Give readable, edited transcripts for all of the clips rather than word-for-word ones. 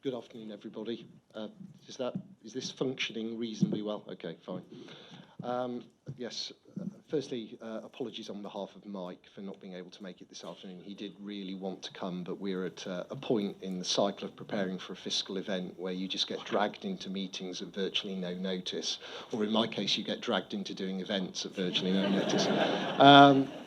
Good afternoon, everybody. Is this functioning reasonably well? Okay, fine. Yes. Firstly, apologies on behalf of Mike for not being able to make it this afternoon. He did really want to come, but we're at a point in the cycle of preparing for a fiscal event where you just get dragged into meetings at virtually no notice, or in my case, you get dragged into doing events at virtually no notice.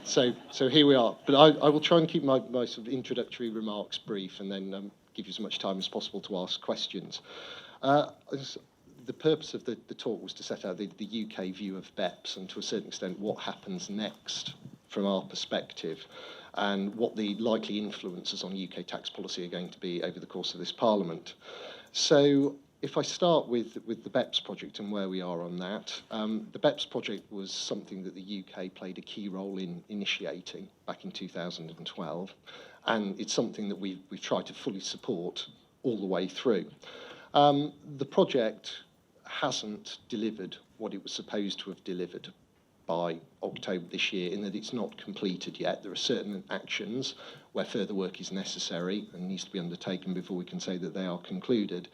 So here we are. But I will try and keep my sort of introductory remarks brief, and then give you as much time as possible to ask questions. The purpose of the talk was to set out the UK view of BEPS and, to a certain extent, what happens next from our perspective and what the likely influences on UK tax policy are going to be over the course of this Parliament. So if I start with the BEPS project and where we are on that, the BEPS project was something that the UK played a key role in initiating back in 2012, and it's something that we've tried to fully support all the way through. The project hasn't delivered what it was supposed to have delivered by October this year, in that it's not completed yet. There are certain actions where further work is necessary and needs to be undertaken before we can say that they are concluded.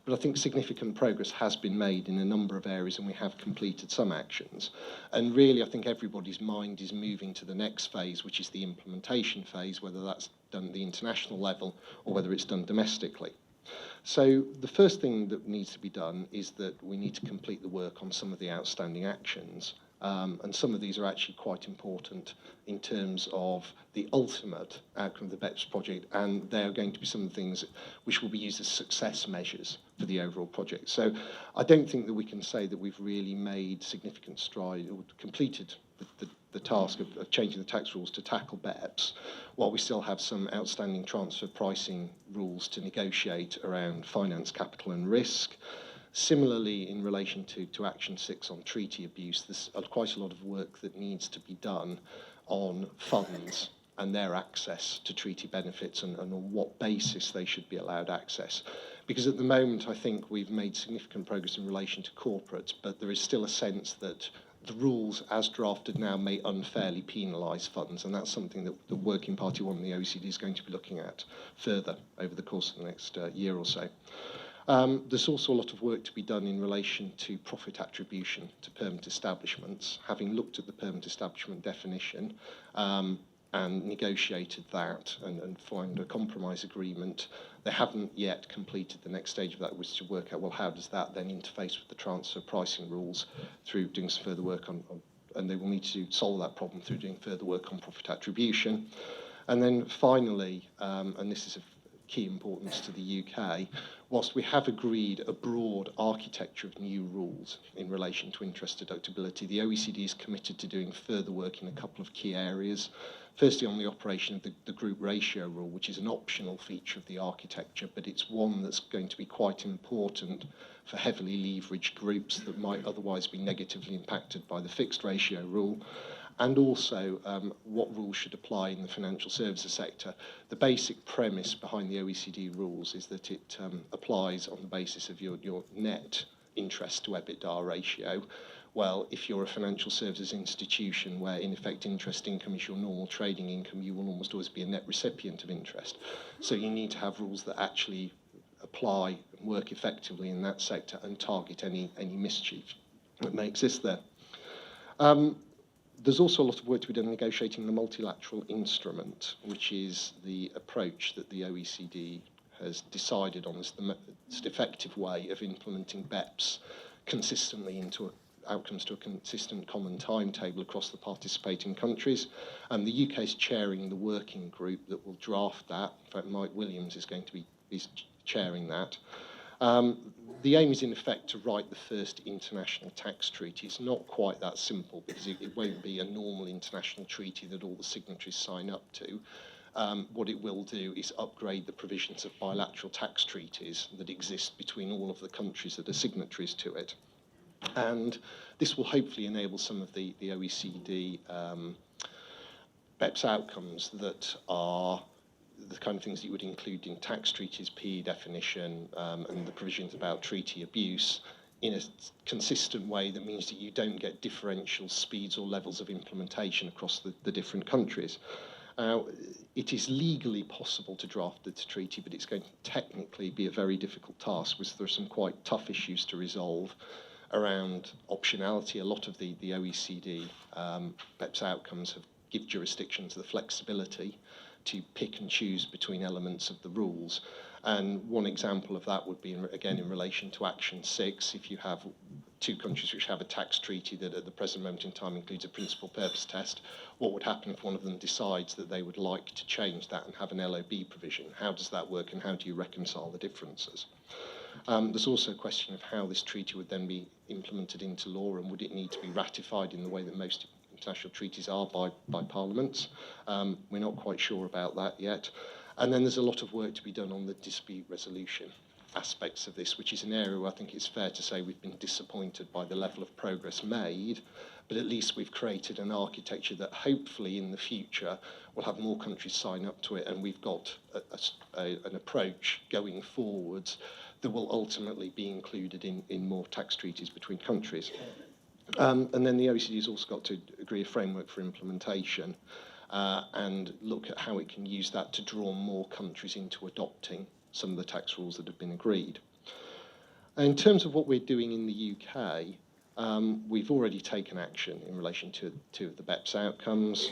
But I think significant progress has been made in a number of areas, and we have completed some actions. And really, I think everybody's mind is moving to the next phase, which is the implementation phase, whether that's done at the international level or whether it's done domestically. So the first thing that needs to be done is that we need to complete the work on some of the outstanding actions. And some of these are actually quite important in terms of the ultimate outcome of the BEPS project, and they are going to be some of the things which will be used as success measures for the overall project. So I don't think that we can say that we've really made significant stride or completed the task of changing the tax rules to tackle BEPS, while we still have some outstanding transfer pricing rules to negotiate around finance, capital and risk. Similarly, in relation to Action 6 on treaty abuse, there's quite a lot of work that needs to be done on funds and their access to treaty benefits and on what basis they should be allowed access. Because at the moment, I think we've made significant progress in relation to corporates, but there is still a sense that the rules as drafted now may unfairly penalise funds, and that's something that the Working Party 1 and the OECD is going to be looking at further over the course of the next year or so. There's also a lot of work to be done in relation to profit attribution to permanent establishments. Having looked at the permanent establishment definition and negotiated that and found a compromise agreement, they haven't yet completed the next stage of that, which is to work out, well, how does that then interface with the transfer pricing rules through doing some further work on and they will need to solve that problem through doing further work on profit attribution. And then finally, and this is of key importance to the UK, whilst we have agreed a broad architecture of new rules in relation to interest deductibility, the OECD is committed to doing further work in a couple of key areas. Firstly, on the operation of the group ratio rule, which is an optional feature of the architecture, but it's one that's going to be quite important for heavily leveraged groups that might otherwise be negatively impacted by the fixed ratio rule. And also what rules should apply in the financial services sector. The basic premise behind the OECD rules is that it applies on the basis of your net interest to EBITDA ratio. Well, if you're a financial services institution where, in effect, interest income is your normal trading income, you will almost always be a net recipient of interest. So you need to have rules that actually apply and work effectively in that sector and target any mischief that may exist there. There's also a lot of work to be done negotiating the multilateral instrument, which is the approach that the OECD has decided on as the most effective way of implementing BEPS consistently into outcomes to a consistent common timetable across the participating countries. And the UK is chairing the working group that will draft that. In fact, Mike Williams is going to be chairing that. The aim is, in effect, to write the first international tax treaty. It's not quite that simple because it won't be a normal international treaty that all the signatories sign up to. What it will do is upgrade the provisions of bilateral tax treaties that exist between all of the countries that are signatories to it. And this will hopefully enable some of the OECD BEPS outcomes that are the kind of things that you would include in tax treaties, PE definition, and the provisions about treaty abuse in a consistent way that means that you don't get differential speeds or levels of implementation across the different countries. It is legally possible to draft this treaty, but it's going to technically be a very difficult task, because there are some quite tough issues to resolve around optionality. A lot of the OECD BEPS outcomes give jurisdictions the flexibility to pick and choose between elements of the rules. And one example of that would be, again, in relation to Action 6, if you have two countries which have a tax treaty that at the present moment in time includes a principal purpose test, what would happen if one of them decides that they would like to change that and have an LOB provision? How does that work, and how do you reconcile the differences? There's also a question of how this treaty would then be implemented into law, and would it need to be ratified in the way that most international treaties are by parliaments? We're not quite sure about that yet. And then there's a lot of work to be done on the dispute resolution aspects of this, which is an area where I think it's fair to say we've been disappointed by the level of progress made, but at least we've created an architecture that hopefully in the future will have more countries sign up to it, and we've got an approach going forwards that will ultimately be included in more tax treaties between countries. And then the OECD has also got to agree a framework for implementation and look at how it can use that to draw more countries into adopting some of the tax rules that have been agreed. In terms of what we're doing in the UK, we've already taken action in relation to two of the BEPS outcomes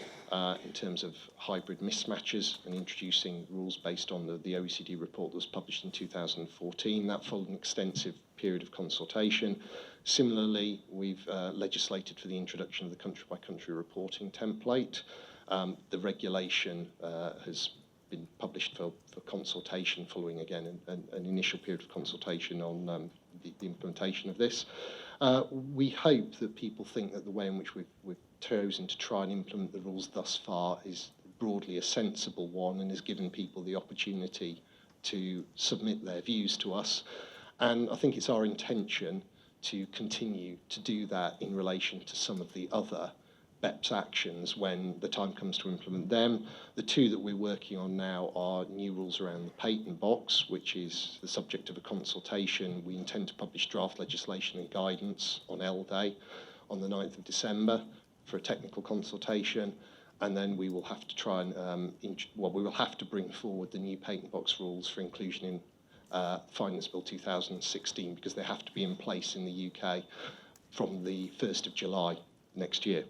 in terms of hybrid mismatches and introducing rules based on the OECD report that was published in 2014. That followed an extensive period of consultation. Similarly, we've legislated for the introduction of the country-by-country reporting template. The regulation has been published for consultation following, again, an initial period of consultation on the implementation of this. We hope that people think that the way in which we've chosen to try and implement the rules thus far is broadly a sensible one and has given people the opportunity to submit their views to us. And I think it's our intention to continue to do that in relation to some of the other BEPS actions when the time comes to implement them. The two that we're working on now are new rules around the patent box, which is the subject of a consultation. We intend to publish draft legislation and guidance on L-Day on the 9th of December for a technical consultation, and then we will have to try and, we will have to bring forward the new patent box rules for inclusion in Finance Bill 2016, because they have to be in place in the UK from the 1st of July next year.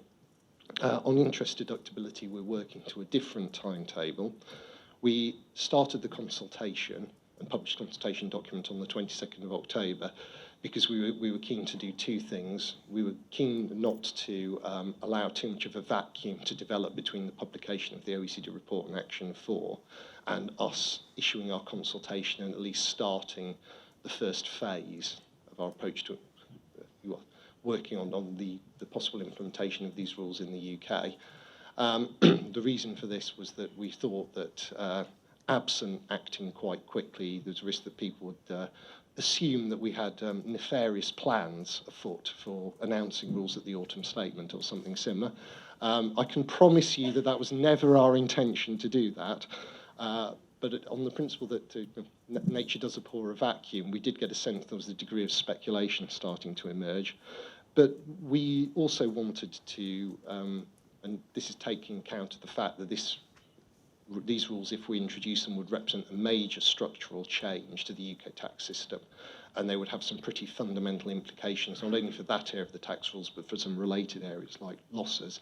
On interest deductibility, we're working to a different timetable. We started the consultation and published a consultation document on the 22nd of October because we were keen to do two things. We were keen not to allow too much of a vacuum to develop between the publication of the OECD report and Action 4 and us issuing our consultation and at least starting the first phase of our approach to working on the possible implementation of these rules in the UK. The reason for this was that we thought that absent acting quite quickly, there's a risk that people would assume that we had nefarious plans afoot for announcing rules at the autumn statement or something similar. I can promise you that that was never our intention to do that. But on the principle that nature does abhor a vacuum, we did get a sense there was a degree of speculation starting to emerge. But we also wanted to, and this is taking account of the fact that these rules, if we introduce them, would represent a major structural change to the UK tax system. And they would have some pretty fundamental implications, not only for that area of the tax rules, but for some related areas like losses.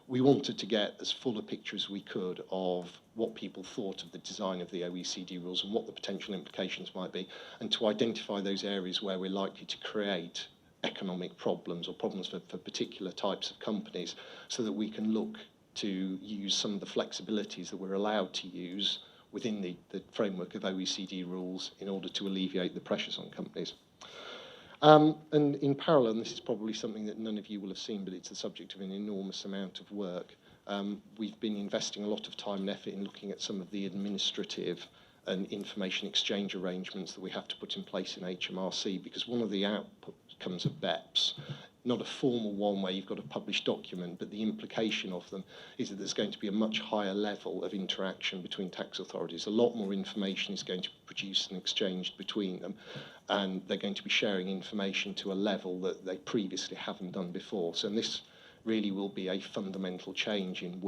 We wanted to get as full a picture as we could of what people thought of the design of the OECD rules and what the potential implications might be, and to identify those areas where we're likely to create economic problems or problems for particular types of companies, so that we can look to use some of the flexibilities that we're allowed to use within the framework of OECD rules in order to alleviate the pressures on companies. And in parallel, and this is probably something that none of you will have seen, but it's the subject of an enormous amount of work, we've been investing a lot of time and effort in looking at some of the administrative and information exchange arrangements that we have to put in place in HMRC, because one of the outcomes of BEPS, not a formal one where you've got a published document, but the implication of them is that there's going to be a much higher level of interaction between tax authorities. A lot more information is going to be produced and exchanged between them, and they're going to be sharing information to a level that they previously haven't done before. So this really will be a fundamental change in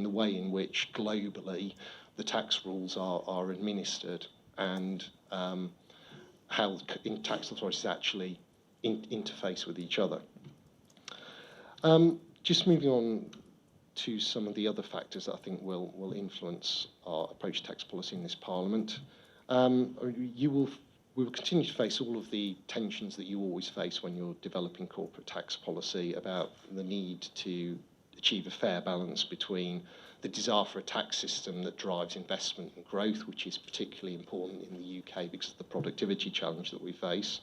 the way in which globally the tax rules are administered, and how tax authorities actually interface with each other. Just moving on to some of the other factors that I think will influence our approach to tax policy in this Parliament. We will continue to face all of the tensions that you always face when you're developing corporate tax policy about the need to achieve a fair balance between the desire for a tax system that drives investment and growth, which is particularly important in the UK because of the productivity challenge that we face,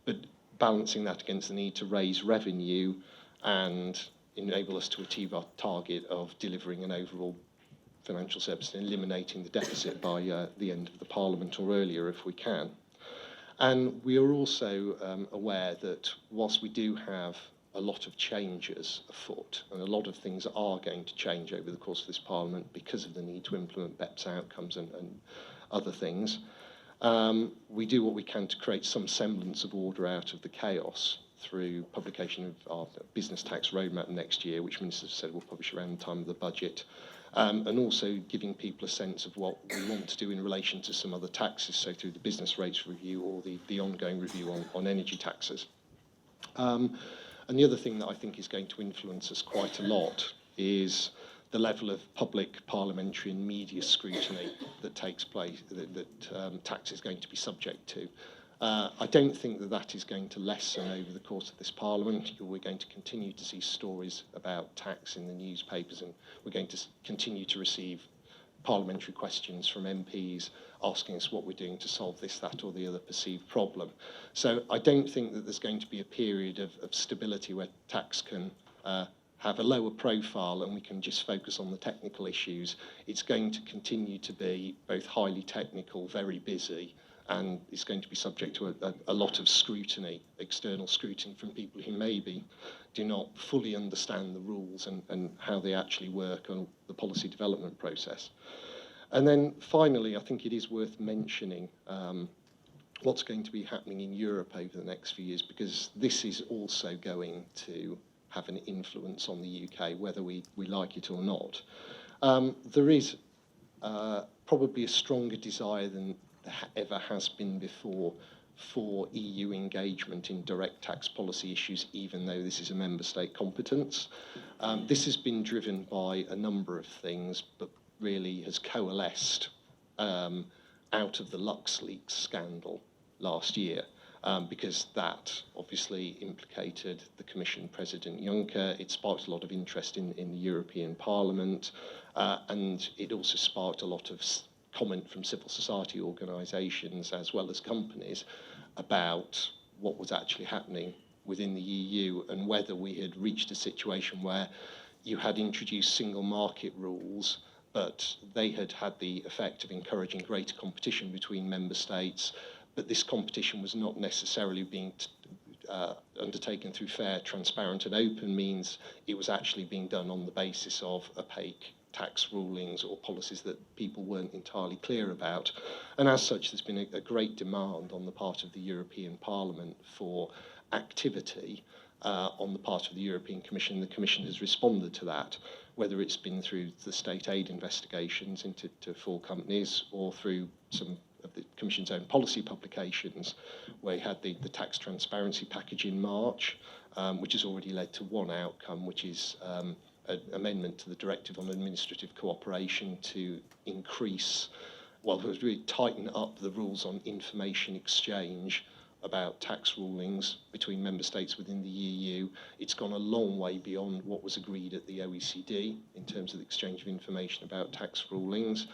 but balancing that against the need to raise revenue and enable us to achieve our target of delivering an overall financial service and eliminating the deficit by the end of the Parliament or earlier if we can. And we are also aware that whilst we do have a lot of changes afoot, and a lot of things are going to change over the course of this Parliament because of the need to implement BEPS outcomes and other things, we do what we can to create some semblance of order out of the chaos through publication of our business tax roadmap next year, which ministers have said we'll publish around the time of the budget, and also giving people a sense of what we want to do in relation to some other taxes, so through the business rates review or the ongoing review on energy taxes. And the other thing that I think is going to influence us quite a lot is the level of public, parliamentary and media scrutiny that takes place, that tax is going to be subject to. I don't think that is going to lessen over the course of this Parliament. We're going to continue to see stories about tax in the newspapers, and we're going to continue to receive parliamentary questions from MPs asking us what we're doing to solve this, that or the other perceived problem. So I don't think that there's going to be a period of stability where tax can have a lower profile and we can just focus on the technical issues. It's going to continue to be both highly technical, very busy, and it's going to be subject to a lot of scrutiny, external scrutiny from people who maybe do not fully understand the rules and how they actually work on the policy development process. And then finally, I think it is worth mentioning what's going to be happening in Europe over the next few years, because this is also going to have an influence on the UK, whether we like it or not. There is probably a stronger desire than there ever has been before for EU engagement in direct tax policy issues, even though this is a member state competence. This has been driven by a number of things, but really has coalesced out of the LuxLeaks scandal last year, because that obviously implicated the Commission President Juncker. It sparked a lot of interest in the European Parliament, and it also sparked a lot of comment from civil society organisations as well as companies about what was actually happening within the EU and whether we had reached a situation where you had introduced single market rules, but they had had the effect of encouraging greater competition between member states, but this competition was not necessarily being undertaken through fair, transparent and open means. It was actually being done on the basis of opaque tax rulings or policies that people weren't entirely clear about. And as such, there's been a great demand on the part of the European Parliament for activity on the part of the European Commission. The Commission has responded to that, whether it's been through the state aid investigations into 4 companies or through some of the Commission's own policy publications, where you had the tax transparency package in March, which has already led to one outcome, which is an amendment to the Directive on Administrative Cooperation to increase, well, it was really tighten up the rules on information exchange about tax rulings between member states within the EU. It's gone a long way beyond what was agreed at the OECD in terms of the exchange of information about tax rulings.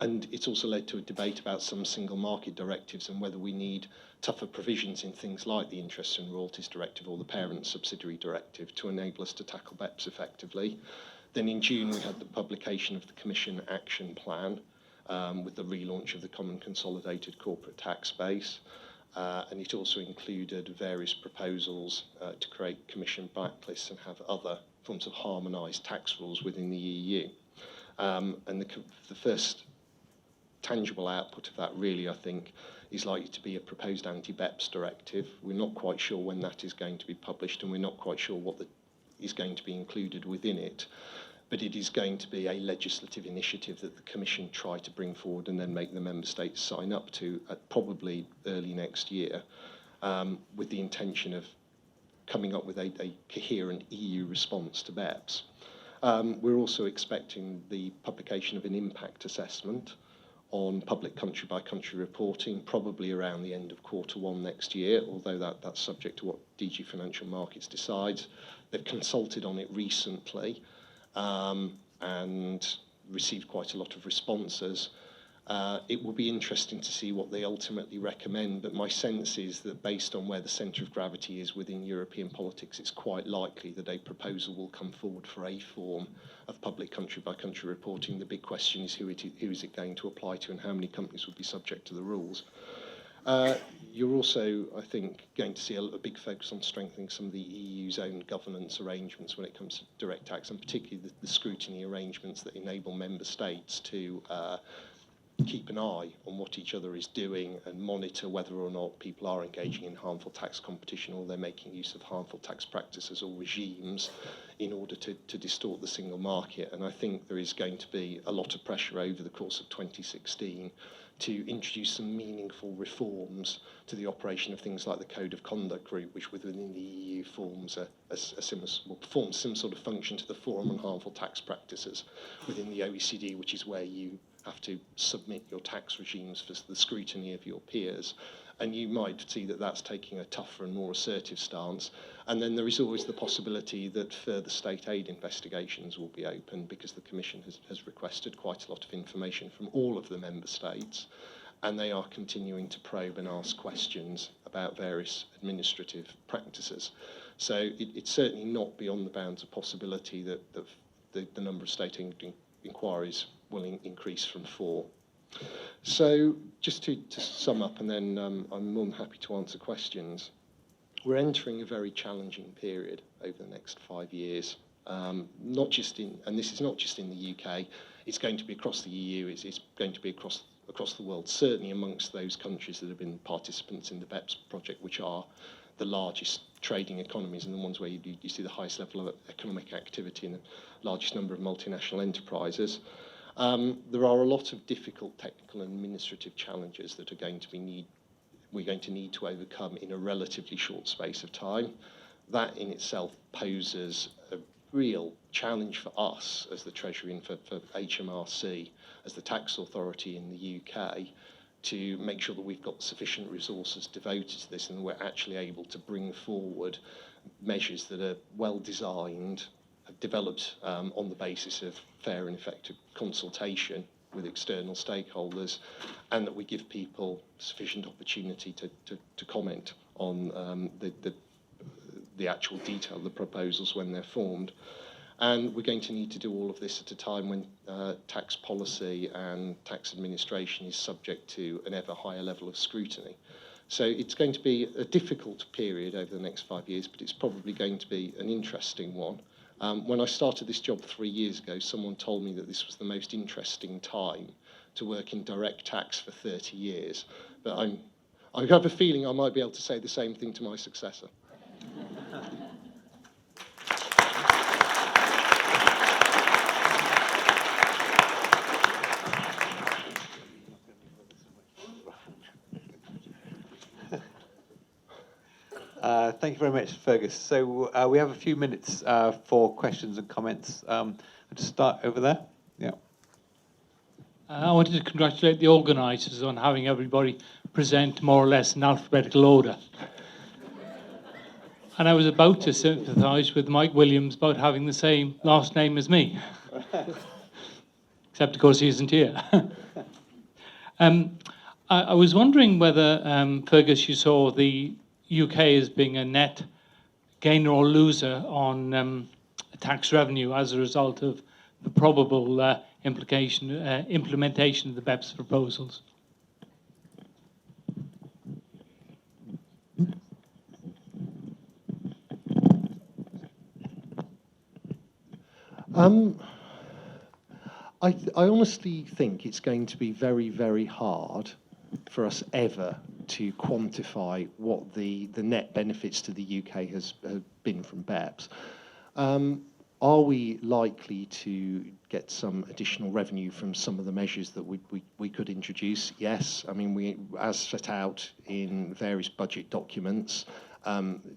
And it's also led to a debate about some single market directives and whether we need tougher provisions in things like the Interest and Royalties Directive or the Parent Subsidiary Directive to enable us to tackle BEPS effectively. Then in June we had the publication of the Commission Action Plan with the relaunch of the Common Consolidated Corporate Tax Base, and it also included various proposals to create Commission blacklists and have other forms of harmonised tax rules within the EU. And the first tangible output of that really, I think, is likely to be a proposed anti-BEPS directive. We're not quite sure when that is going to be published, and we're not quite sure what is going to be included within it. But it is going to be a legislative initiative that the Commission try to bring forward and then make the Member States sign up to at probably early next year, with the intention of coming up with a coherent EU response to BEPS. We're also expecting the publication of an impact assessment on public country-by-country reporting, probably around the end of Q1 next year, although that's subject to what DG Financial Markets decides. They've consulted on it recently and received quite a lot of responses. It will be interesting to see what they ultimately recommend, but my sense is that based on where the centre of gravity is within European politics, it's quite likely that a proposal will come forward for a form of public country-by-country reporting. The big question is who is it going to apply to and how many companies will be subject to the rules. You're also, I think, going to see a big focus on strengthening some of the EU's own governance arrangements when it comes to direct tax, and particularly the scrutiny arrangements that enable member states to keep an eye on what each other is doing and monitor whether or not people are engaging in harmful tax competition or they're making use of harmful tax practices or regimes in order to distort the single market. And I think there is going to be a lot of pressure over the course of 2016 to introduce some meaningful reforms to the operation of things like the Code of Conduct Group, which within the EU forms performs some sort of function to the Forum on Harmful Tax Practices within the OECD, which is where you have to submit your tax regimes for the scrutiny of your peers. And you might see that that's taking a tougher and more assertive stance. And then there is always the possibility that further state aid investigations will be open, because the Commission has requested quite a lot of information from all of the member states, and they are continuing to probe and ask questions about various administrative practices. So it's certainly not beyond the bounds of possibility that the number of state inquiries will increase from 4. So just to sum up, and then I'm more than happy to answer questions. We're entering a very challenging period over the next 5 years, not just and this is not just in the UK, it's going to be across the EU, it's going to be across the world, certainly amongst those countries that have been participants in the BEPS project, which are the largest trading economies and the ones where you see the highest level of economic activity and the largest number of multinational enterprises. There are a lot of difficult technical and administrative challenges that we're going to need to overcome in a relatively short space of time. That in itself poses a real challenge for us as the Treasury and for HMRC as the tax authority in the UK to make sure that we've got sufficient resources devoted to this and we're actually able to bring forward measures that are well designed, developed on the basis of fair and effective consultation with external stakeholders, and that we give people sufficient opportunity to comment on the actual detail of the proposals when they're formed. And we're going to need to do all of this at a time when tax policy and tax administration is subject to an ever higher level of scrutiny. So it's going to be a difficult period over the next 5 years, but it's probably going to be an interesting one. When I started this job 3 years ago, someone told me that this was the most interesting time to work in direct tax for 30 years. But I have a feeling I might be able to say the same thing to my successor. Thank you very much, Fergus. So we have a few minutes for questions and comments. I'll just start over there. Yeah. I wanted to congratulate the organisers on having everybody present more or less in alphabetical order. And I was about to sympathise with Mike Williams about having the same last name as me. Except, of course, he isn't here. I was wondering whether, Fergus, you saw the UK as being a net gainer or loser on tax revenue as a result of the probable implementation of the BEPS proposals. I honestly think it's going to be very, very hard for us ever to quantify what the net benefits to the UK have been from BEPS. Are we likely to get some additional revenue from some of the measures that we could introduce? Yes. I mean, we, as set out in various budget documents,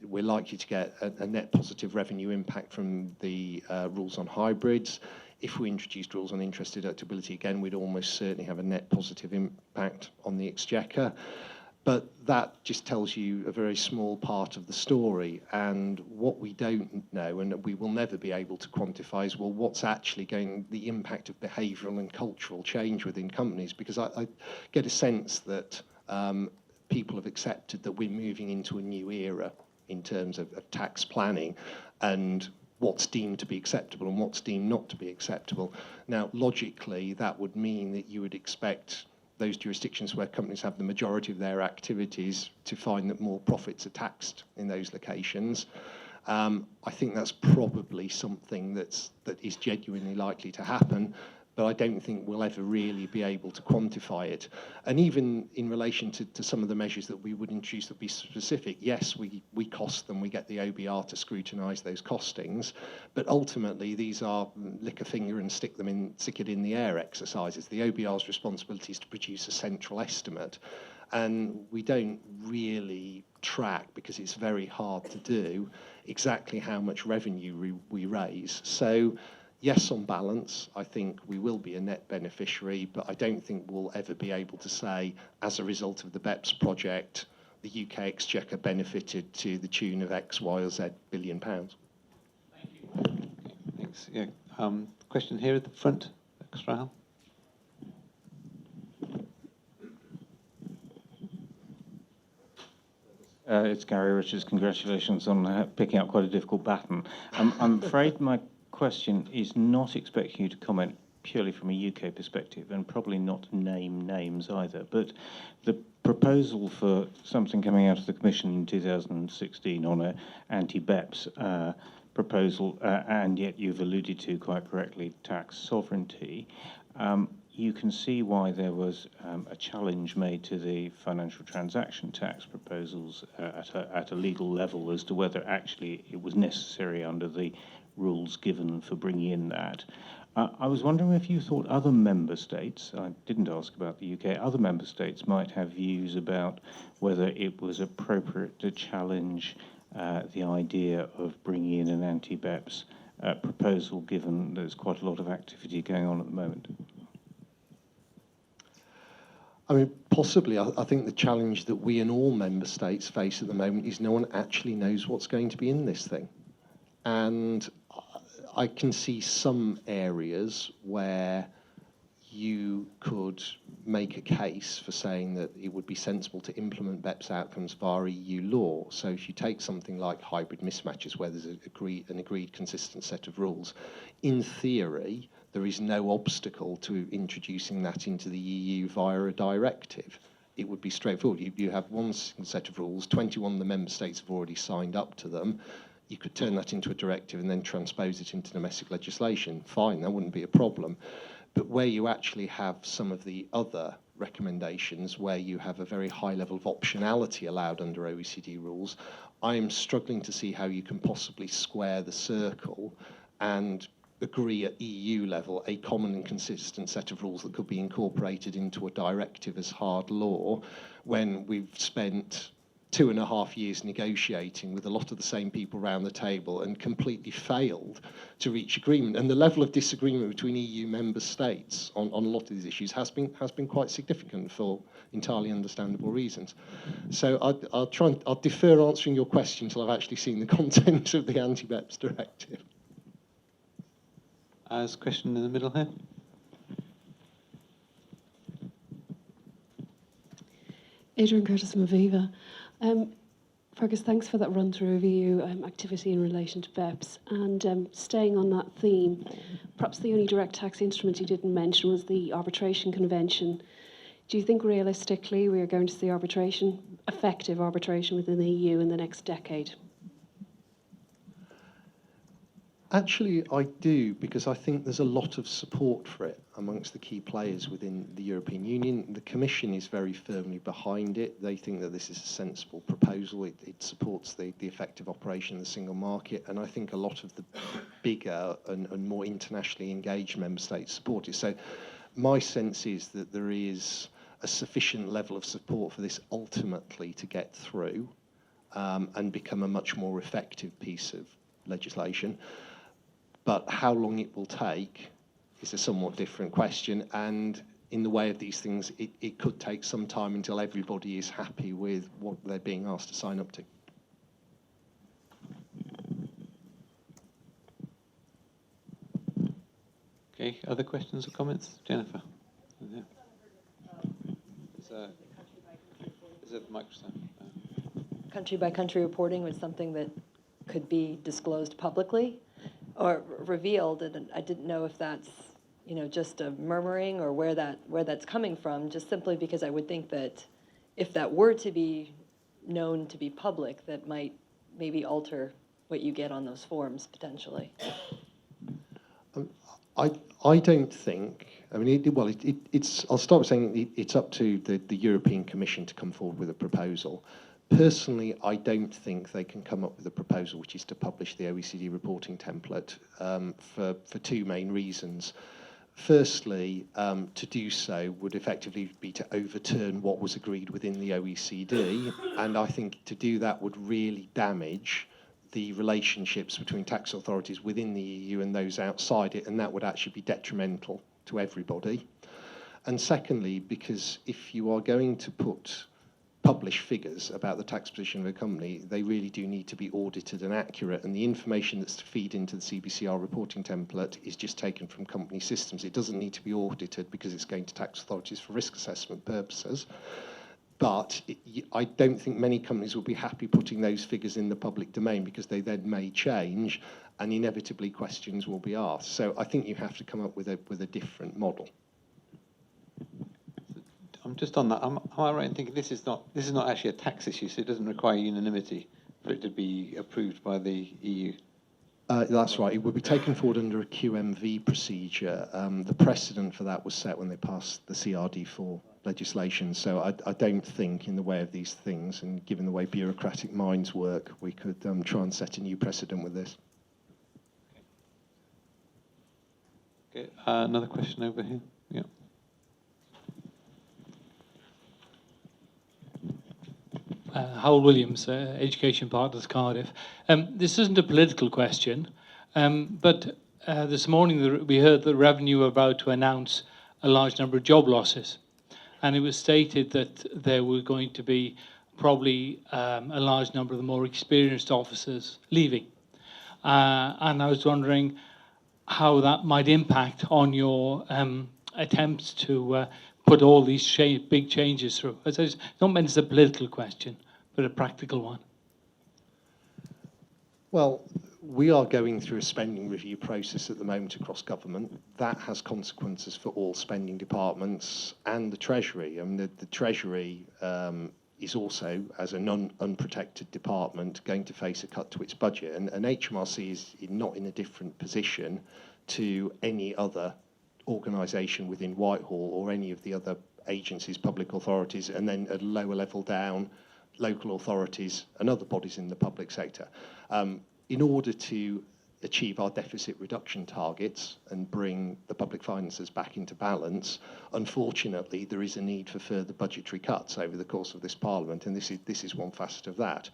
we're likely to get a net positive revenue impact from the rules on hybrids. If we introduced rules on interest deductibility, again, we'd almost certainly have a net positive impact on the exchequer. But that just tells you a very small part of the story. And what we don't know, and we will never be able to quantify, is, well, what's actually going, the impact of behavioural and cultural change within companies? Because I get a sense that people have accepted that we're moving into a new era in terms of tax planning and what's deemed to be acceptable and what's deemed not to be acceptable. Now, logically, that would mean that you would expect those jurisdictions where companies have the majority of their activities to find that more profits are taxed in those locations. I think that's probably something that is genuinely likely to happen, but I don't think we'll ever really be able to quantify it. And even in relation to some of the measures that we would introduce that be specific, yes, we cost them, we get the OBR to scrutinise those costings, but ultimately these are lick a finger and stick it in the air exercises. The OBR's responsibility is to produce a central estimate, and we don't really track, because it's very hard to do, exactly how much revenue we raise. So yes, on balance, I think we will be a net beneficiary, but I don't think we'll ever be able to say, as a result of the BEPS project, the UK Exchequer benefited to the tune of X, Y, or Z billion pounds. Thank you. Thanks. Yeah. Question here at the front, Extra. It's Gary Richards. Congratulations on picking up quite a difficult baton. I'm afraid my question is not expecting you to comment purely from a UK perspective, and probably not name names either, but the proposal for something coming out of the Commission in 2016 on an anti-BEPS proposal, and yet you've alluded to, quite correctly, tax sovereignty. You can see why there was a challenge made to the financial transaction tax proposals at a legal level as to whether actually it was necessary under the rules given for bringing in that. I was wondering if you thought other member states, I didn't ask about the UK, other member states might have views about whether it was appropriate to challenge the idea of bringing in an anti-BEPS proposal, given there's quite a lot of activity going on at the moment. I mean, possibly. I think the challenge that we and all member states face at the moment is no one actually knows what's going to be in this thing. And I can see some areas where you could make a case for saying that it would be sensible to implement BEPS outcomes via EU law. So if you take something like hybrid mismatches, where there's an agreed consistent set of rules, in theory, there is no obstacle to introducing that into the EU via a directive. It would be straightforward. You have one set of rules, 21 of the member states have already signed up to them. You could turn that into a directive and then transpose it into domestic legislation. Fine, that wouldn't be a problem. But where you actually have some of the other recommendations, where you have a very high level of optionality allowed under OECD rules, I am struggling to see how you can possibly square the circle and agree at EU level a common and consistent set of rules that could be incorporated into a directive as hard law, when we've spent 2.5 years negotiating with a lot of the same people around the table and completely failed to reach agreement. And the level of disagreement between EU member states on a lot of these issues has been quite significant for entirely understandable reasons. So I'll defer answering your question until I've actually seen the content of the anti-BEPS directive. There's a question in the middle here. Adrian Curtis from Aviva. Fergus, thanks for that run-through of EU activity in relation to BEPS. And staying on that theme, perhaps the only direct tax instrument you didn't mention was the arbitration convention. Do you think realistically we are going to see effective arbitration within the EU in the next decade? Actually, I do, because I think there's a lot of support for it amongst the key players within the European Union. The Commission is very firmly behind it. They think that this is a sensible proposal. It supports the effective operation of the single market, and I think a lot of the bigger and more internationally engaged member states support it. So my sense is that there is a sufficient level of support for this ultimately to get through and become a much more effective piece of legislation. But how long it will take is a somewhat different question. And in the way of these things, it could take some time until everybody is happy with what they're being asked to sign up to. Okay, other questions or comments? Jennifer? Yeah. There's a microphone. Country-by-country reporting was something that could be disclosed publicly or revealed, and I didn't know if that's, you know, just a murmuring or where that's coming from, just simply because I would think that if that were to be known to be public, that might maybe alter what you get on those forms potentially. I don't think, I mean, it's, I'll start with saying it's up to the European Commission to come forward with a proposal. Personally, I don't think they can come up with a proposal which is to publish the OECD reporting template for two main reasons. Firstly, to do so would effectively be to overturn what was agreed within the OECD, and I think to do that would really damage the relationships between tax authorities within the EU and those outside it, and that would actually be detrimental to everybody. And secondly, because if you are going to publish figures about the tax position of a company, they really do need to be audited and accurate, and the information that's to feed into the CBCR reporting template is just taken from company systems. It doesn't need to be audited because it's going to tax authorities for risk assessment purposes. But I don't think many companies will be happy putting those figures in the public domain, because they then may change and inevitably questions will be asked. So I think you have to come up with a different model. I'm just on that. Am I right in thinking this is not actually a tax issue, so it doesn't require unanimity for it to be approved by the EU? That's right. It would be taken forward under a QMV procedure. The precedent for that was set when they passed the CRD4 legislation. So I don't think, in the way of these things, and given the way bureaucratic minds work, we could try and set a new precedent with this. Okay. Another question over here. Yeah. Howell Williams, Education Partners, Cardiff. This isn't a political question, but this morning we heard that Revenue were about to announce a large number of job losses, and it was stated that there were going to be probably a large number of the more experienced officers leaving. And I was wondering how that might impact on your attempts to put all these big changes through. As I said, not meant as a political question, but a practical one. Well, we are going through a spending review process at the moment across government. That has consequences for all spending departments and the Treasury. I mean, the Treasury is also, as an unprotected department, going to face a cut to its budget. And HMRC is not in a different position to any other organisation within Whitehall or any of the other agencies, public authorities, and then at a lower level down, local authorities and other bodies in the public sector. In order to achieve our deficit reduction targets and bring the public finances back into balance, unfortunately, there is a need for further budgetary cuts over the course of this Parliament, and this is one facet of that.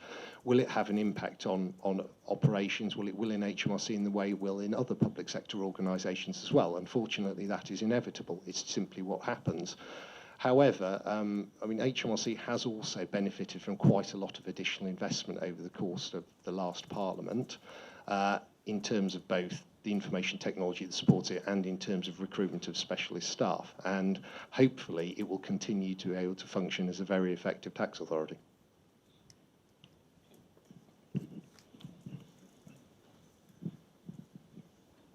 Will it have an impact on operations? Well, it will in HMRC in the way it will in other public sector organisations as well. Unfortunately, that is inevitable. It's simply what happens. However, I mean, HMRC has also benefited from quite a lot of additional investment over the course of the last Parliament, in terms of both the information technology that supports it and in terms of recruitment of specialist staff. And hopefully it will continue to be able to function as a very effective tax authority.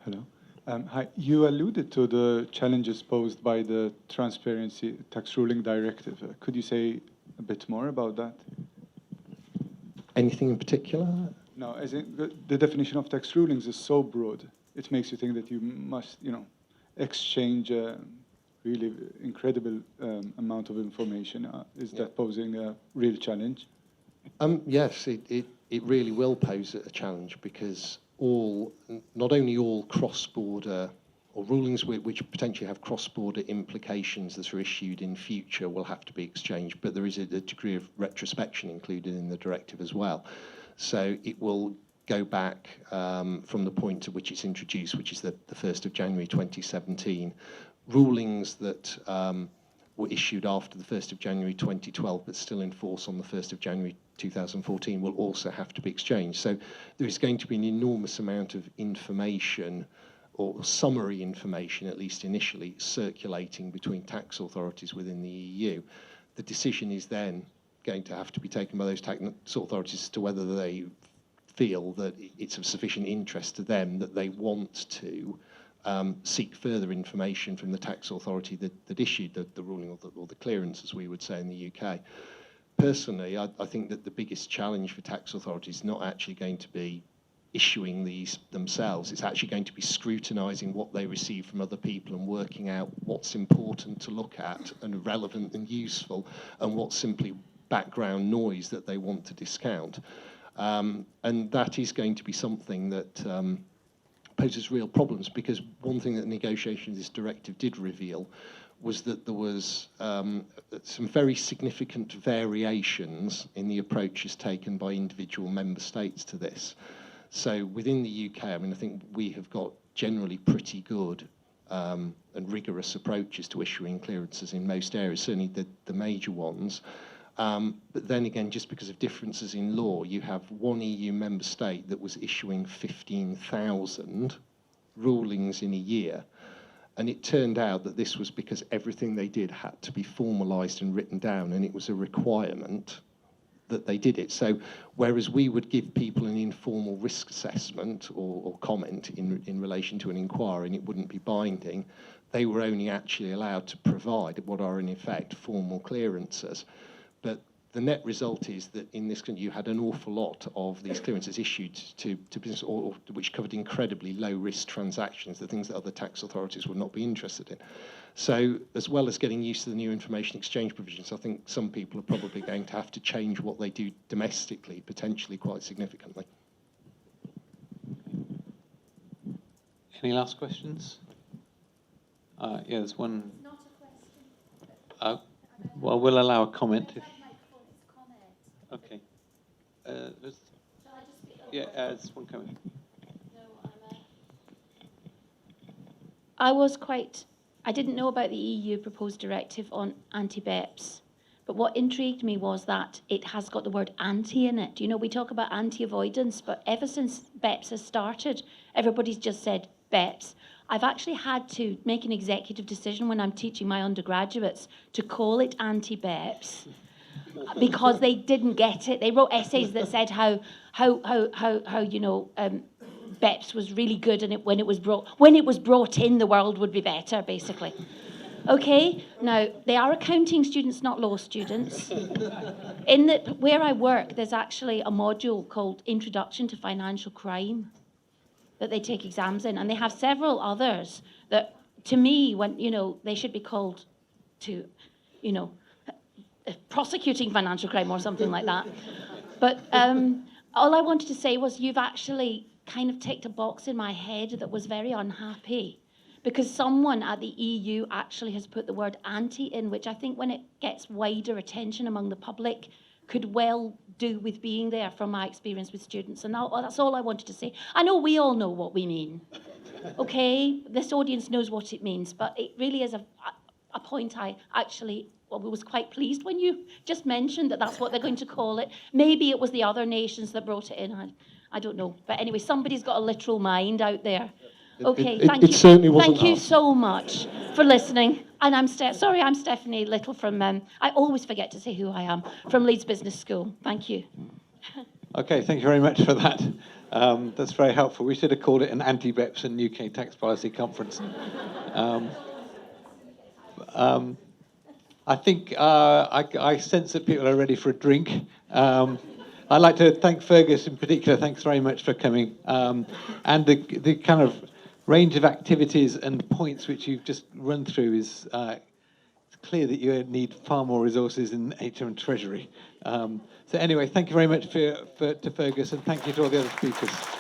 Hello. Hi. You alluded to the challenges posed by the Transparency Tax Ruling Directive. Could you say a bit more about that? Anything in particular? No, as in the definition of tax rulings is so broad, it makes you think that you must, exchange a really incredible amount of information. Is that posing a real challenge? Yes, it really will pose a challenge because not only all cross-border or rulings which potentially have cross-border implications that are issued in future will have to be exchanged, but there is a degree of retrospection included in the directive as well. So it will go back from the point at which it's introduced, which is the 1st of January 2017. Rulings that were issued after the 1st of January 2012 but still in force on the 1st of January 2014 will also have to be exchanged. So there is going to be an enormous amount of information, or summary information, at least initially, circulating between tax authorities within the EU. The decision is then going to have to be taken by those tax authorities as to whether they feel that it's of sufficient interest to them that they want to seek further information from the tax authority that issued the ruling or the clearance, as we would say in the UK. Personally, I think that the biggest challenge for tax authorities is not actually going to be issuing these themselves. It's actually going to be scrutinising what they receive from other people and working out what's important to look at and relevant and useful, and what's simply background noise that they want to discount. And that is going to be something that poses real problems, because one thing that the negotiation of this directive did reveal was that there was some very significant variations in the approaches taken by individual member states to this. So within the UK, I think we have got generally pretty good and rigorous approaches to issuing clearances in most areas, certainly the major ones. But then again, just because of differences in law, you have one EU member state that was issuing 15,000 rulings in a year. And it turned out that this was because everything they did had to be formalised and written down, and it was a requirement that they did it. So whereas we would give people an informal risk assessment or comment in relation to an inquiry, and it wouldn't be binding, they were only actually allowed to provide what are in effect formal clearances. But the net result is that in this country you had an awful lot of these clearances issued to business, or which covered incredibly low risk transactions, the things that other tax authorities would not be interested in. So as well as getting used to the new information exchange provisions, I think some people are probably going to have to change what they do domestically, potentially quite significantly. Any last questions? Yeah, there's one. Not a question. Well, we'll allow a comment. I might call it comment. Okay. Shall I just speak? Yeah, there's one coming. No, I didn't know about the EU proposed directive on anti-BEPS, but what intrigued me was that it has got the word anti in it. You know, we talk about anti-avoidance, but ever since BEPS has started, everybody's just said BEPS. I've actually had to make an executive decision when I'm teaching my undergraduates to call it anti-BEPS because they didn't get it. They wrote essays that said how BEPS was really good, and when it was brought in, the world would be better, basically. Okay, now they are accounting students, not law students. Where I work, there's actually a module called Introduction to Financial Crime that they take exams in, and they have several others that, to me, they should be called to, prosecuting financial crime or something like that. But all I wanted to say was you've actually kind of ticked a box in my head that was very unhappy, because someone at the EU actually has put the word anti in, which I think when it gets wider attention among the public could well do with being there, from my experience with students. And that's all I wanted to say. I know we all know what we mean, okay? This audience knows what it means, but it really is a point I actually was quite pleased when you just mentioned that that's what they're going to call it. Maybe it was the other nations that brought it in. I don't know. But anyway, somebody's got a literal mind out there. Okay, thank you. It certainly wasn't Thank you us. so much for listening. And I'm Stephanie Little from, I always forget to say who I am, from Leeds Business School. Thank you. Okay, thank you very much for that. That's very helpful. We should have called it an anti-BEPS and UK tax policy conference. I think I sense that people are ready for a drink. I'd like to thank Fergus in particular. Thanks very much for coming. And the kind of range of activities and points which you've just run through is it's clear that you need far more resources in HM Treasury. So anyway, thank you very much to Fergus, and thank you to all the other speakers.